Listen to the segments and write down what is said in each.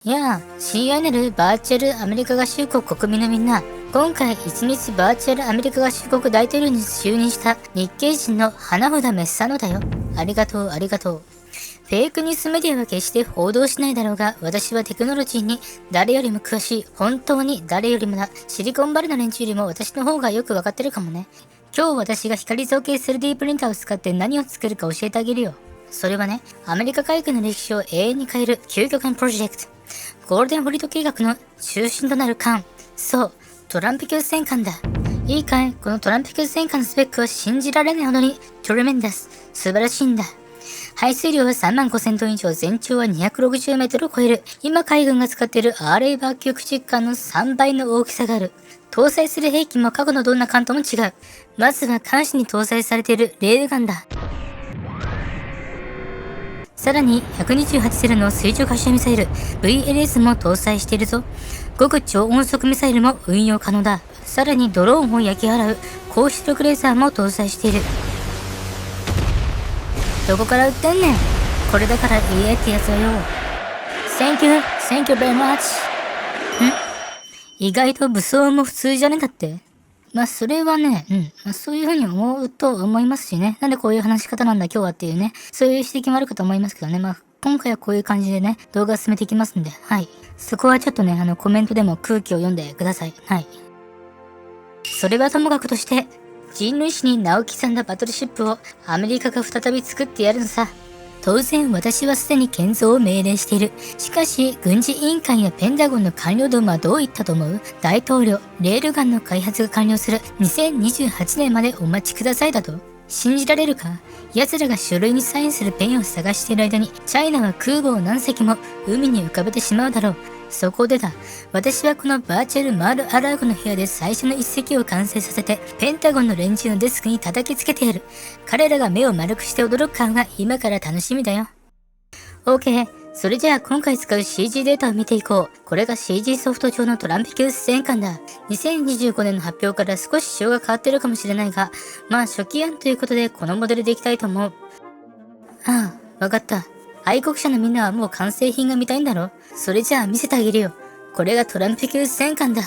いやあ、CINL バーチャルアメリカ合衆国国民のみんな、今回一日バーチャルアメリカ合衆国大統領に就任した日系人の花札メッサノだよ。ありがとう、ありがとう。フェイクニュースメディアは決して報道しないだろうが、私はテクノロジーに誰よりも詳しい。本当に誰よりもだ。シリコンバレーの連中よりも私の方がよくわかってるかもね。今日私が光造形 3D プリンターを使って何を作るか教えてあげるよ。それはね、アメリカ海軍の歴史を永遠に変える究極のプロジェクト。ゴールデンフリート計画の中心となる艦。そう、トランプ級戦艦だ。いいかい？このトランプ級戦艦のスペックは信じられないほどにトレメンダス。素晴らしいんだ。排水量は35,000トン以上、全長は260メートルを超える。今海軍が使っている RA バー級駆逐艦の3倍の大きさがある。搭載する兵器も過去のどんな艦とも違う。まずは艦首に搭載されているレールガンだ。さらに128セルの水上発射ミサイル VLS も搭載しているぞ。極超音速ミサイルも運用可能だ。さらにドローンを焼き払う高出力レーザーも搭載している。どこから撃ってんねん。これだからいいえってやつはよ。Thank you very much。 意外と武装も普通じゃねだって。まあそれはね、そういう風に思うと思いますしね。なんでこういう話し方なんだ今日はっていうね、そういう指摘もあるかと思いますけどね。まあ今回はこういう感じでね、動画を進めていきますんで、はい。そこはちょっとね、コメントでも空気を読んでください。はい。それはともかくとして、人類史に名を刻んだバトルシップをアメリカが再び作ってやるのさ。当然私はすでに建造を命令している。しかし、軍事委員会やペンタゴンの官僚どもはどう言ったと思う？大統領、レールガンの開発が完了する2028年までお待ちくださいだと？信じられるか？奴らが書類にサインするペンを探している間に、チャイナは空母を何隻も海に浮かべてしまうだろう。そこでだ、私はこのバーチャルマール・アラーゴの部屋で最初の一隻を完成させて、ペンタゴンの連中のデスクに叩きつけてやる。彼らが目を丸くして驚く感が今から楽しみだよ。OK。それじゃあ今回使う CG データを見ていこう。これが CG ソフト上のトランプ級戦艦だ。2025年の発表から少し仕様が変わってるかもしれないが、まあ初期案ということでこのモデルでいきたいと思う。ああ、わかった。愛国者のみんなはもう完成品が見たいんだろ？それじゃあ見せてあげるよ。これがトランプ級戦艦だ。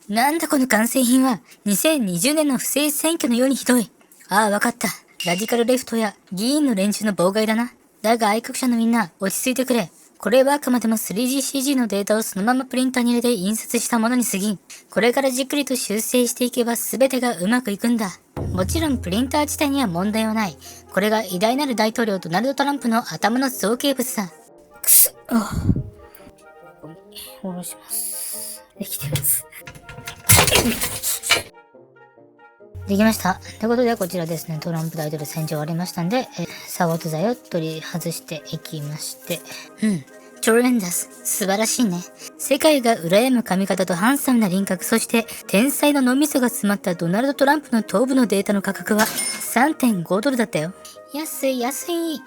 なんだこの完成品は。2020年の不正選挙のようにひどい。ああ、わかった。ラディカルレフトや議員の連中の妨害だな。だが愛国者のみんな、落ち着いてくれ。これはあくまでも 3GCG のデータをそのままプリンターに入れて印刷したものに過ぎん。これからじっくりと修正していけば全てがうまくいくんだ。もちろんプリンター自体には問題はない。これが偉大なる大統領ドナルド・トランプの頭の造形物だ。くそ、ここに下ろします。できてます。できました。ということで、こちらですね、トランプ大統領選挙終わりましたんで、サボット剤を取り外していきまして、トレンダス。素晴らしいね。世界が羨む髪型とハンサムな輪郭、そして天才の脳みそが詰まったドナルド・トランプの頭部のデータの価格は 3.5 ドルだったよ。安い安い。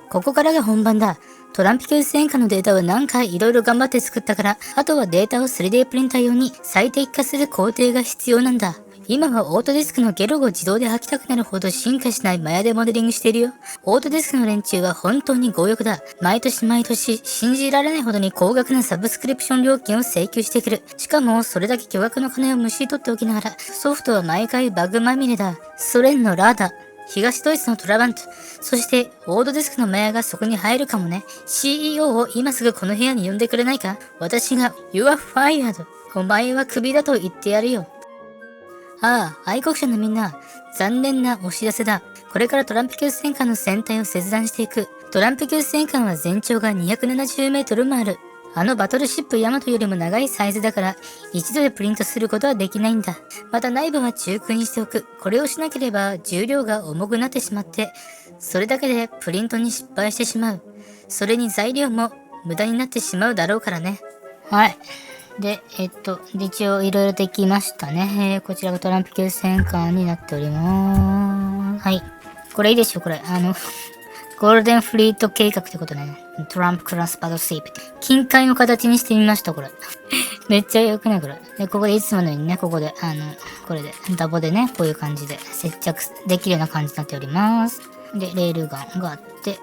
ここからが本番だ。トランプ級戦艦のデータは何回いろいろ頑張って作ったから、あとはデータを 3D プリンター用に最適化する工程が必要なんだ。今はオートディスクのゲロを自動で吐きたくなるほど進化しないマヤでモデリングしているよ。オートディスクの連中は本当に強欲だ。毎年毎年信じられないほどに高額なサブスクリプション料金を請求してくる。しかもそれだけ巨額の金をむしり取っておきながら、ソフトは毎回バグまみれだ。ソ連のラーダ。東ドイツのトラバント、そしてオートディスクのマヤがそこに入るかもね。CEO を今すぐこの部屋に呼んでくれないか？私が You are fired。お前はクビだと言ってやるよ。ああ、愛国者のみんな、残念なお知らせだ。これからトランプ級戦艦の船体を切断していく。トランプ級戦艦は全長が270メートルもある。あのバトルシップヤマトよりも長いサイズだから、一度でプリントすることはできないんだ。また内部は中空にしておく。これをしなければ重量が重くなってしまって、それだけでプリントに失敗してしまう。それに材料も無駄になってしまうだろうからね。はい。で、一応いろいろできましたね。こちらがトランプ級戦艦になっております。はい。これいいでしょ、これ。ゴールデンフリート計画ってことね。トランプクラスバトルシープ。金塊の形にしてみました、これ。めっちゃ良くないこれ。で、ここでいつものようにね、ここで、これで、ダボでね、こういう感じで接着できるような感じになっております。で、レールガンがあって、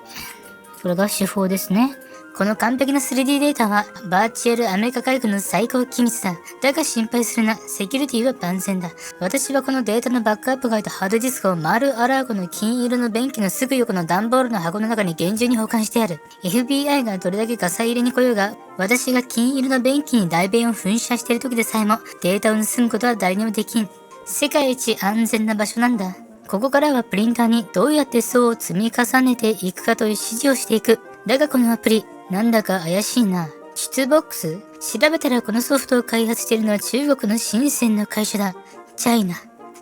これが手法ですね。この完璧な 3D データはバーチャルアメリカ海軍の最高機密だ。だが心配するな。セキュリティは万全だ。私はこのデータのバックアップが入ったハードディスクをマル・アラーゴの金色の便器のすぐ横の段ボールの箱の中に厳重に保管してある。FBI がどれだけガサ入れに来ようが、私が金色の便器に大便を噴射している時でさえもデータを盗むことは誰にもできん。世界一安全な場所なんだ。ここからはプリンターにどうやって層を積み重ねていくかという指示をしていく。だがこのアプリ、なんだか怪しいな。チツボックス？調べたらこのソフトを開発しているのは中国の深センの会社だ。チャイナ。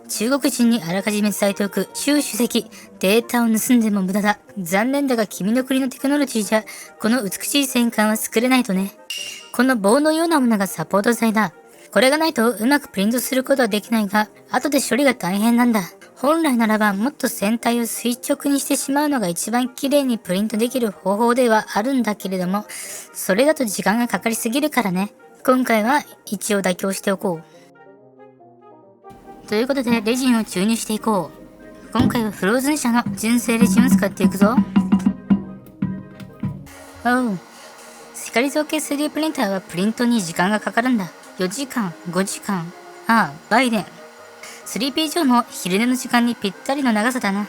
中国人にあらかじめ伝えておく。習主席、データを盗んでも無駄だ。残念だが君の国のテクノロジーじゃ、この美しい戦艦は作れないとね。この棒のようなものがサポート材だ。これがないとうまくプリントすることはできないが、後で処理が大変なんだ。本来ならばもっと船体を垂直にしてしまうのが一番綺麗にプリントできる方法ではあるんだけれども、それだと時間がかかりすぎるからね。今回は一応妥協しておこう。ということでレジンを注入していこう。今回はフローズン社の純正レジンを使っていくぞ。おう。光造形 3D プリンターはプリントに時間がかかるんだ。4時間、5時間。ああ、バイデン。3P 上の昼寝の時間にぴったりの長さだな。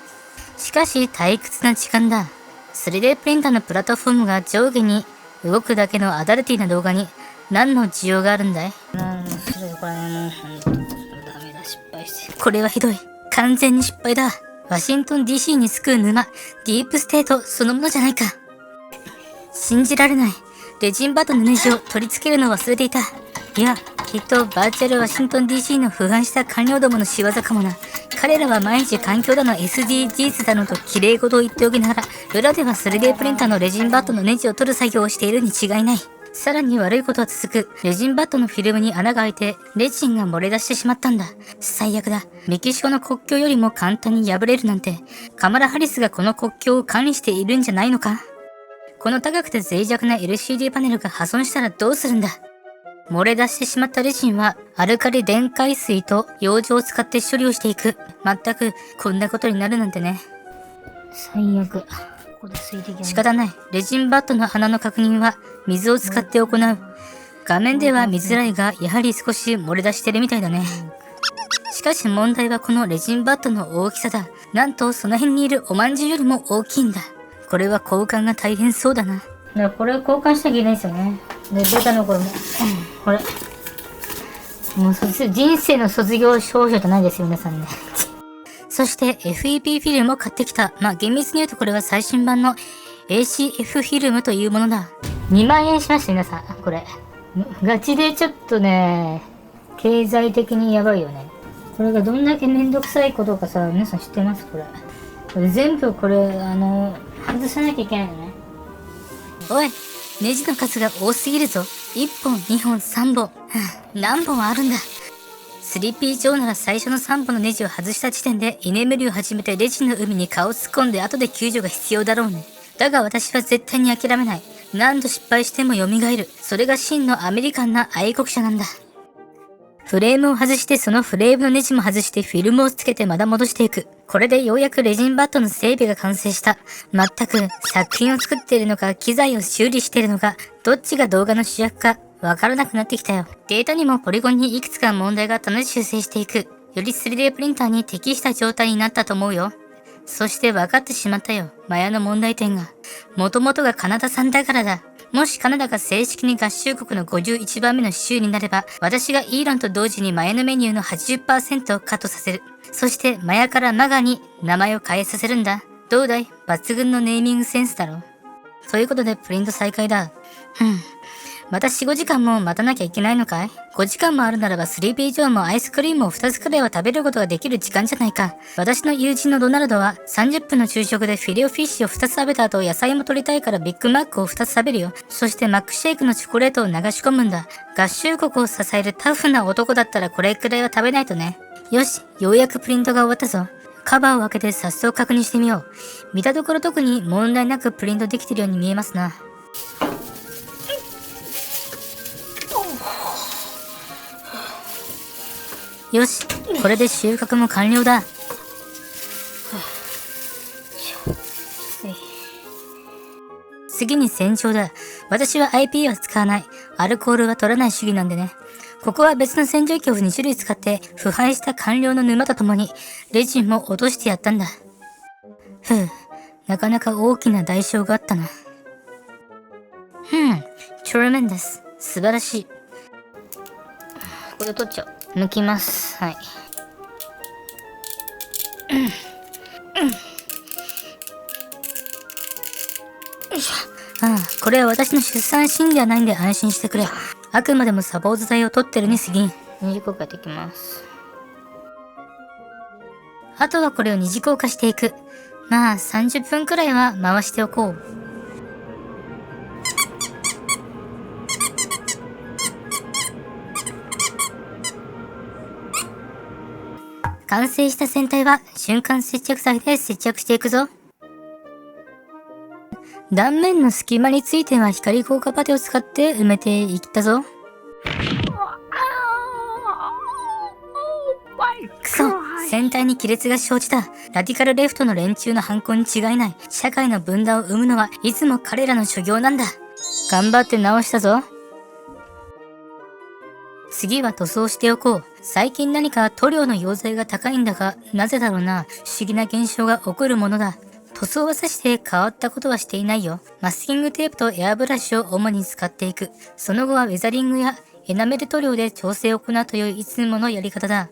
しかし退屈な時間だ。3D プリンターのプラットフォームが上下に動くだけのアダルティな動画に何の需要があるんだい？これもうダメだ、失敗して。これはひどい。完全に失敗だ。ワシントン DC に救う沼、ディープステートそのものじゃないか。信じられない。レジンバトのネジを取り付けるのを忘れていた。いや、きっとバーチャルワシントン DC の腐敗した官僚どもの仕業かもな。彼らは毎日環境だの SDGs だのと綺麗事を言っておきながら、裏では 3D プリンターのレジンバットのネジを取る作業をしているに違いない。さらに悪いことは続く。レジンバットのフィルムに穴が開いて、レジンが漏れ出してしまったんだ。最悪だ。メキシコの国境よりも簡単に破れるなんて、カマラ・ハリスがこの国境を管理しているんじゃないのか？この高くて脆弱な LCD パネルが破損したらどうするんだ？漏れ出してしまったレジンはアルカリ電解水と溶状を使って処理をしていく。まったくこんなことになるなんてね。最悪。ここで水滴が仕方ない。レジンバットの穴の確認は水を使って行う。画面では見づらいがやはり少し漏れ出してるみたいだね。しかし問題はこのレジンバットの大きさだ。なんとその辺にいるおまんじゅうよりも大きいんだ。これは交換が大変そうだな。だからこれを交換しなきゃいけないんですよね。で、データのこれも、これ。もう人生の卒業証書じゃないですよ、皆さんね。そして FEP フィルムを買ってきた。まあ厳密に言うとこれは最新版の ACF フィルムというものだ。2万円しました、皆さん。これ。ガチでちょっとね、経済的にやばいよね。これがどんだけめんどくさいことかさ、皆さん知ってます？これ全部これ、外さなきゃいけないのね。おい、ネジの数が多すぎるぞ。1本、2本、3本。何本あるんだ。3P 上なら最初の3本のネジを外した時点で居眠りを始めてレジの海に顔を突っ込んで後で救助が必要だろうね。だが私は絶対に諦めない。何度失敗しても蘇る。それが真のアメリカンな愛国者なんだ。フレームを外してそのフレームのネジも外してフィルムをつけてまた戻していく。これでようやくレジンバットの整備が完成した。まったく作品を作っているのか機材を修理しているのか、どっちが動画の主役かわからなくなってきたよ。データにもポリゴンにいくつか問題があったので修正していく。より 3D プリンターに適した状態になったと思うよ。そして分かってしまったよ。マヤの問題点が。もともとがカナダ産だからだ。もしカナダが正式に合衆国の51番目の州になれば、私がイーロンと同時にマヤのメニューの 80% をカットさせる。そしてマヤからマガに名前を変えさせるんだ。どうだい？抜群のネーミングセンスだろ。ということでプリント再開だ。また 4,5 時間も待たなきゃいけないのかい？ 5 時間もあるならば3P 以上もアイスクリームを2つくらいは食べることができる時間じゃないか。私の友人のドナルドは30分の昼食でフィレオフィッシュを2つ食べた後野菜も取りたいからビッグマックを2つ食べるよ。そしてマックシェイクのチョコレートを流し込むんだ。合衆国を支えるタフな男だったらこれくらいは食べないとね。よし、ようやくプリントが終わったぞ。カバーを開けて早速確認してみよう。見たところ特に問題なくプリントできてるように見えますな。よし、これで収穫も完了だ。次に戦場だ。私は IP は使わない。アルコールは取らない主義なんでね。ここは別の洗浄機を2種類使って腐敗した官僚の沼とともにレジンも落としてやったんだ。ふう、なかなか大きな代償があったな。tremendous。素晴らしい。これ取っちゃう。抜きます。はい。これは私の出産シーンではないんで安心してくれ。あくまでもサポート剤を取ってるに過ぎん。二次硬化やっていきます。あとはこれを二次硬化していく。まあ30分くらいは回しておこう。完成した船体は瞬間接着剤で接着していくぞ。断面の隙間については光効果パテを使って埋めていったぞ。くそ、船体に亀裂が生じた。ラディカルレフトの連中の犯行に違いない。社会の分断を生むのはいつも彼らの所業なんだ。頑張って直したぞ。次は塗装しておこう。最近何か塗料の溶剤が高いんだが、なぜだろうな。不思議な現象が起こるものだ。塗装はさして変わったことはしていないよ。マスキングテープとエアブラシを主に使っていく。その後はウェザリングやエナメル塗料で調整を行うといういつものやり方だ。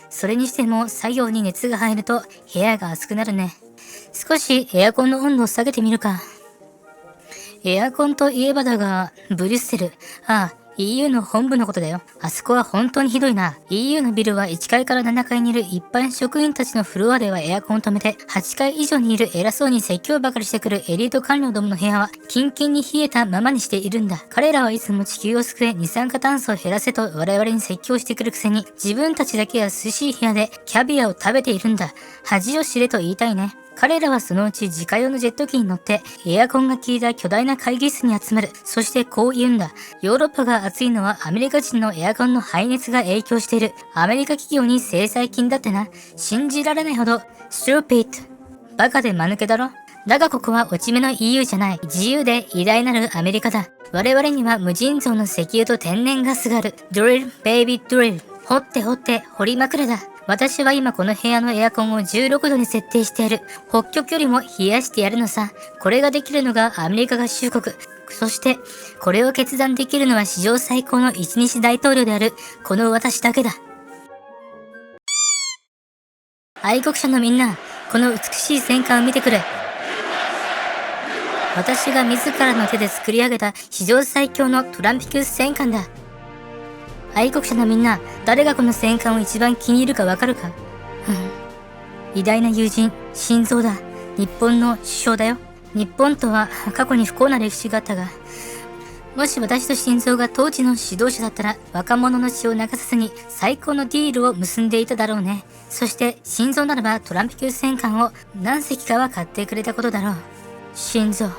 それにしても作業に熱が入ると部屋が熱くなるね。少しエアコンの温度を下げてみるか。エアコンといえばだが、ブリュッセル。EU の本部のことだよ。あそこは本当にひどいな。EU のビルは1階から7階にいる一般職員たちのフロアではエアコンを止めて、8階以上にいる偉そうに説教ばかりしてくるエリート官僚どもの部屋は、キンキンに冷えたままにしているんだ。彼らはいつも地球を救え、二酸化炭素を減らせと我々に説教してくるくせに、自分たちだけは涼しい部屋でキャビアを食べているんだ。恥を知れと言いたいね。彼らはそのうち自家用のジェット機に乗ってエアコンが効いた巨大な会議室に集まる。そしてこう言うんだ。ヨーロッパが暑いのはアメリカ人のエアコンの排熱が影響している。アメリカ企業に制裁金だってな。信じられないほどストゥピッド。バカで間抜けだろ。だがここは落ち目の EU じゃない。自由で偉大なるアメリカだ。我々には無尽蔵の石油と天然ガスがある。ドリル、ベイビードリル。掘って掘って掘りまくれだ。私は今この部屋のエアコンを16度に設定してやる。北極よりも冷やしてやるのさ。これができるのがアメリカ合衆国。そして、これを決断できるのは史上最高の一日大統領である、この私だけだ。愛国者のみんな、この美しい戦艦を見てくれ。私が自らの手で作り上げた史上最強のトランピクス戦艦だ。愛国者のみんな、誰がこの戦艦を一番気に入るかわかるか？偉大な友人、心臓だ。日本の首相だよ。日本とは過去に不幸な歴史があったが、もし私と心臓が当時の指導者だったら、若者の血を流さずに最高のディールを結んでいただろうね。そして心臓ならばトランピクス戦艦を何隻かは買ってくれたことだろう。心臓。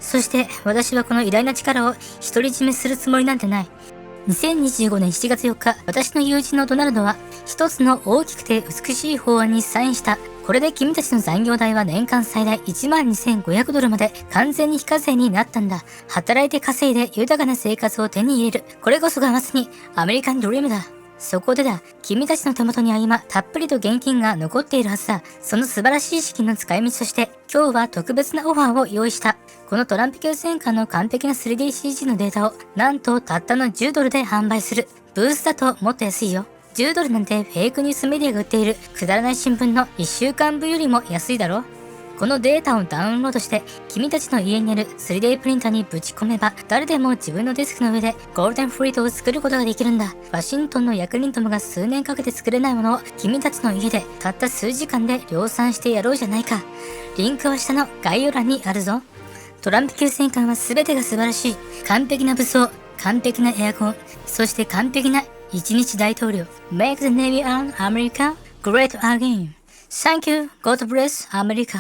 そして私はこの偉大な力を独り占めするつもりなんてない。2025年7月4日、私の友人のドナルドは一つの大きくて美しい法案にサインした。これで君たちの残業代は年間最大12,500ドルまで完全に非課税になったんだ。働いて稼いで豊かな生活を手に入れる。これこそがまさにアメリカンドリームだ。そこでだ、君たちの手元には今たっぷりと現金が残っているはずだ。その素晴らしい資金の使い道として今日は特別なオファーを用意した。このトランピクス戦艦の完璧な 3DCG のデータをなんとたったの10ドルで販売する。ブースだともっと安いよ。10ドルなんてフェイクニュースメディアが売っているくだらない新聞の1週間分よりも安いだろ。このデータをダウンロードして君たちの家にある 3D プリンターにぶち込めば誰でも自分のデスクの上でゴールデンフリートを作ることができるんだ。ワシントンの役人どもが数年かけて作れないものを君たちの家でたった数時間で量産してやろうじゃないか。リンクは下の概要欄にあるぞ。トランピクス戦艦は全てが素晴らしい。完璧な武装、完璧なエアコン、そして完璧な一日大統領。Make the Navy and America great again. Thank you. God bless America.